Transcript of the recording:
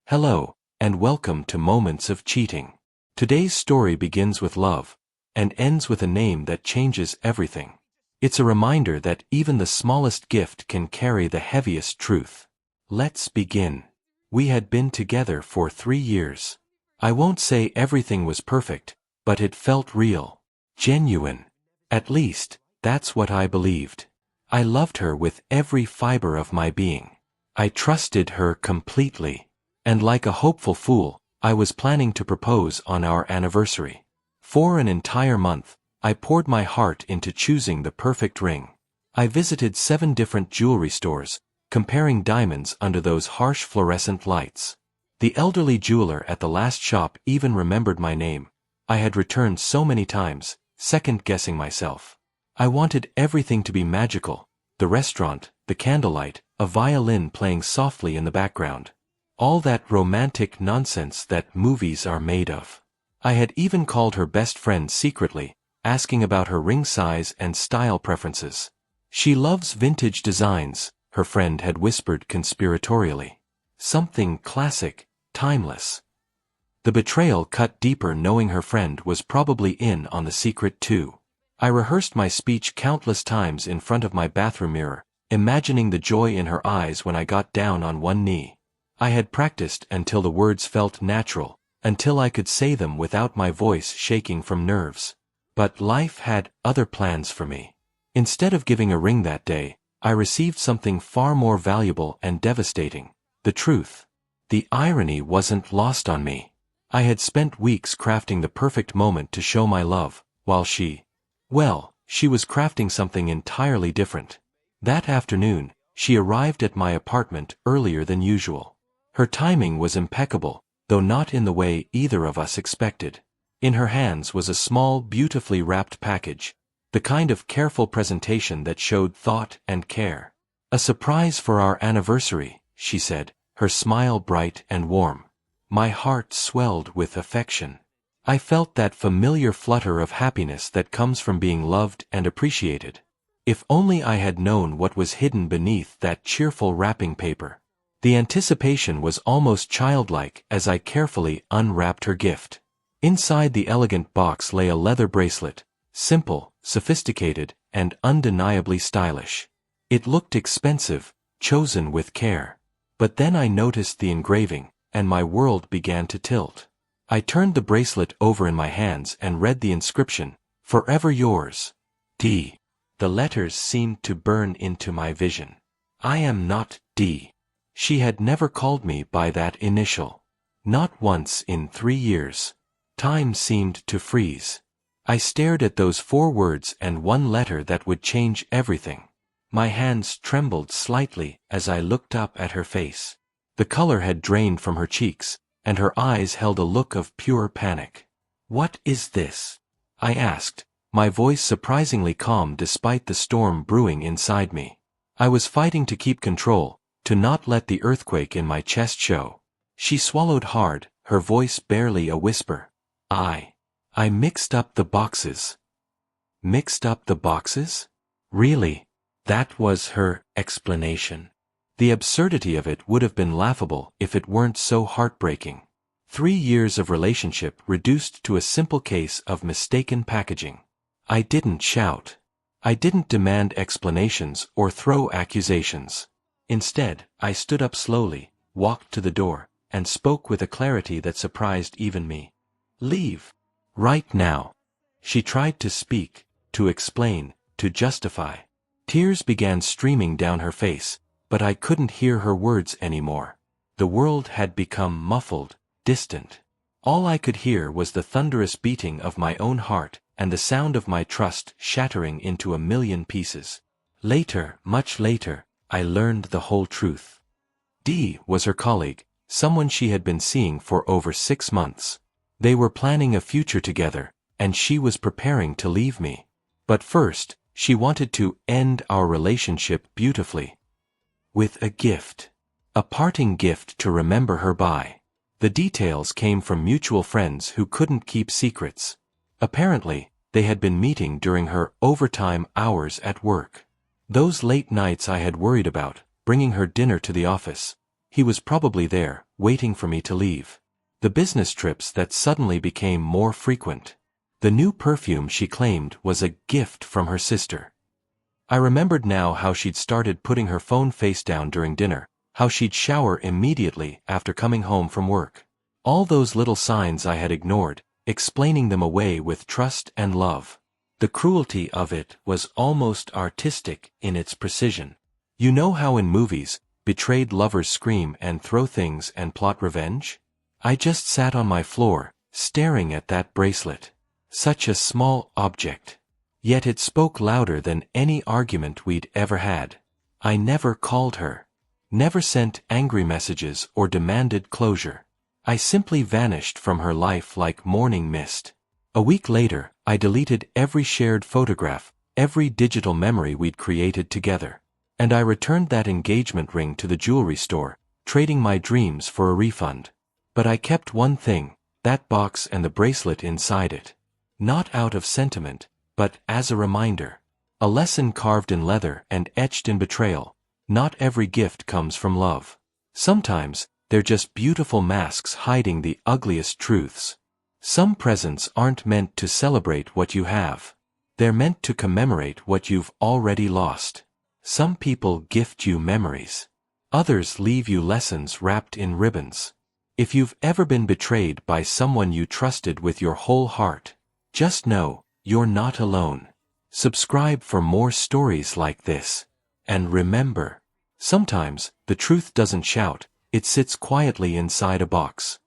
Hello, and welcome to Moments of Cheating. Today's story begins with love, and ends with a name that changes everything. It's a reminder that even the smallest gift can carry the heaviest truth. Let's begin. We had been together for 3 years. I won't say everything was perfect, but it felt real. Genuine. At least, that's what I believed. I loved her with every fiber of my being. I trusted her completely. And like a hopeful fool, I was planning to propose on our anniversary. For an entire month, I poured my heart into choosing the perfect ring. I visited 7 different jewelry stores, comparing diamonds under those harsh fluorescent lights. The elderly jeweler at the last shop even remembered my name. I had returned so many times, second-guessing myself. I wanted everything to be magical: the restaurant, the candlelight, a violin playing softly in the background. All that romantic nonsense that movies are made of. I had even called her best friend secretly, asking about her ring size and style preferences. She loves vintage designs, her friend had whispered conspiratorially. Something classic, timeless. The betrayal cut deeper knowing her friend was probably in on the secret too. I rehearsed my speech countless times in front of my bathroom mirror, imagining the joy in her eyes when I got down on one knee. I had practiced until the words felt natural, until I could say them without my voice shaking from nerves. But life had other plans for me. Instead of giving a ring that day, I received something far more valuable and devastating: the truth. The irony wasn't lost on me. I had spent weeks crafting the perfect moment to show my love, while she was crafting something entirely different. That afternoon, she arrived at my apartment earlier than usual. Her timing was impeccable, though not in the way either of us expected. In her hands was a small, beautifully wrapped package, the kind of careful presentation that showed thought and care. "A surprise for our anniversary," she said, her smile bright and warm. My heart swelled with affection. I felt that familiar flutter of happiness that comes from being loved and appreciated. If only I had known what was hidden beneath that cheerful wrapping paper. The anticipation was almost childlike as I carefully unwrapped her gift. Inside the elegant box lay a leather bracelet, simple, sophisticated, and undeniably stylish. It looked expensive, chosen with care. But then I noticed the engraving, and my world began to tilt. I turned the bracelet over in my hands and read the inscription, "Forever yours, D." The letters seemed to burn into my vision. I am not D. She had never called me by that initial. Not once in 3 years. Time seemed to freeze. I stared at those 4 words and one letter that would change everything. My hands trembled slightly as I looked up at her face. The color had drained from her cheeks, and her eyes held a look of pure panic. "What is this?" I asked, my voice surprisingly calm despite the storm brewing inside me. I was fighting to keep control, to not let the earthquake in my chest show. She swallowed hard, her voice barely a whisper. I mixed up the boxes." Mixed up the boxes? Really? That was her explanation. The absurdity of it would have been laughable if it weren't so heartbreaking. 3 years of relationship reduced to a simple case of mistaken packaging. I didn't shout. I didn't demand explanations or throw accusations. Instead, I stood up slowly, walked to the door, and spoke with a clarity that surprised even me. "Leave. Right now." She tried to speak, to explain, to justify. Tears began streaming down her face, but I couldn't hear her words anymore. The world had become muffled, distant. All I could hear was the thunderous beating of my own heart and the sound of my trust shattering into a million pieces. Later, much later, I learned the whole truth. D was her colleague, someone she had been seeing for over 6 months. They were planning a future together, and she was preparing to leave me. But first, she wanted to end our relationship beautifully. With a gift. A parting gift to remember her by. The details came from mutual friends who couldn't keep secrets. Apparently, they had been meeting during her overtime hours at work. Those late nights I had worried about, bringing her dinner to the office. He was probably there, waiting for me to leave. The business trips that suddenly became more frequent. The new perfume she claimed was a gift from her sister. I remembered now how she'd started putting her phone face down during dinner, how she'd shower immediately after coming home from work. All those little signs I had ignored, explaining them away with trust and love. The cruelty of it was almost artistic in its precision. You know how in movies, betrayed lovers scream and throw things and plot revenge? I just sat on my floor, staring at that bracelet. Such a small object. Yet it spoke louder than any argument we'd ever had. I never called her. Never sent angry messages or demanded closure. I simply vanished from her life like morning mist. A week later, I deleted every shared photograph, every digital memory we'd created together. And I returned that engagement ring to the jewelry store, trading my dreams for a refund. But I kept one thing, that box and the bracelet inside it. Not out of sentiment, but as a reminder. A lesson carved in leather and etched in betrayal. Not every gift comes from love. Sometimes, they're just beautiful masks hiding the ugliest truths. Some presents aren't meant to celebrate what you have. They're meant to commemorate what you've already lost. Some people gift you memories. Others leave you lessons wrapped in ribbons. If you've ever been betrayed by someone you trusted with your whole heart, just know, you're not alone. Subscribe for more stories like this. And remember, sometimes, the truth doesn't shout, it sits quietly inside a box.